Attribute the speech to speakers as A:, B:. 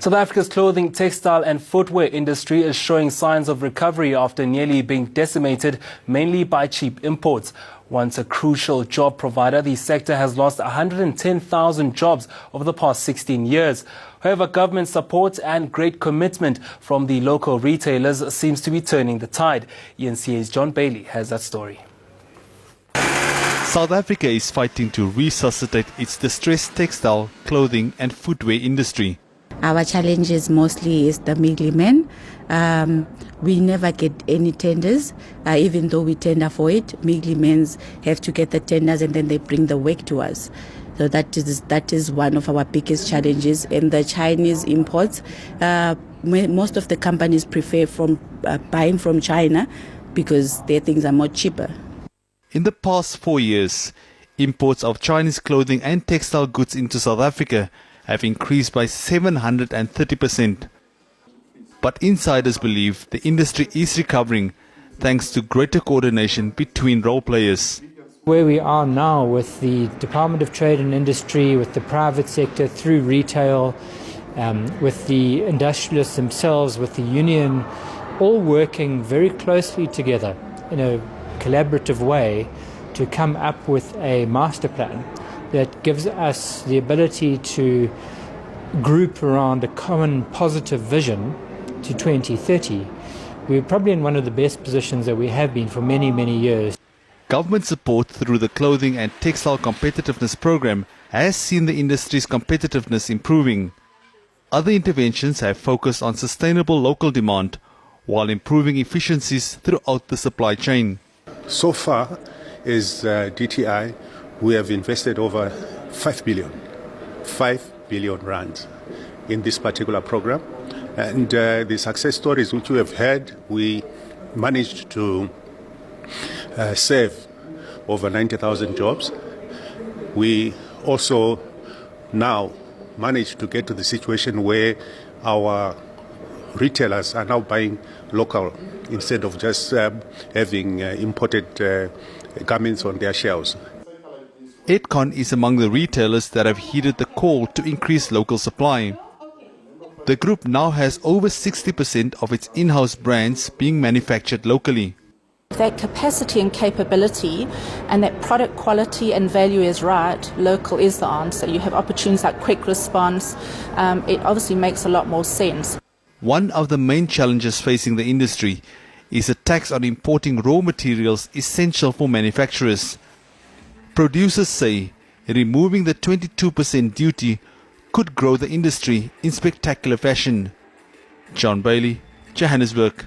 A: South Africa's clothing, textile and footwear industry is showing signs of recovery after nearly being decimated, mainly by cheap imports. Once a crucial job provider, the sector has lost 110,000 jobs over the past 16 years. However, government support and great commitment from the local retailers seems to be turning the tide. eNCA's John Bailey has that story.
B: South Africa is fighting to resuscitate its distressed textile, clothing and footwear industry.
C: Our challenges mostly is the middlemen. We never get any tenders, even though we tender for it. Middlemen have to get the tenders and then they bring the work to us. So that is one of our biggest challenges. And the Chinese imports, most of the companies prefer buying from China because their things are more cheaper.
B: In the past 4 years, imports of Chinese clothing and textile goods into South Africa have increased by 730%. But insiders believe the industry is recovering thanks to greater coordination between role players.
D: Where we are now with the Department of Trade and Industry, with the private sector through retail, with the industrialists themselves, with the union, all working very closely together in a collaborative way to come up with a master plan that gives us the ability to group around a common positive vision to 2030. We're probably in one of the best positions that we have been for many, many years.
B: Government support through the Clothing and Textile Competitiveness Program has seen the industry's competitiveness improving. Other interventions have focused on sustainable local demand while improving efficiencies throughout the supply chain.
E: So far, as DTI, we have invested over 5 billion rands in this particular program. And the success stories which we have had, we managed to save over 90,000 jobs. We also now managed to get to the situation where our retailers are now buying local instead of just having imported garments on their shelves.
B: Edcon is among the retailers that have heeded the call to increase local supply. The group now has over 60% of its in-house brands being manufactured locally.
F: That capacity and capability and that product quality and value is right, local is the answer. You have opportunities like quick response. It obviously makes a lot more sense.
B: One of the main challenges facing the industry is a tax on importing raw materials essential for manufacturers. Producers say removing the 22% duty could grow the industry in spectacular fashion. John Bailey, Johannesburg.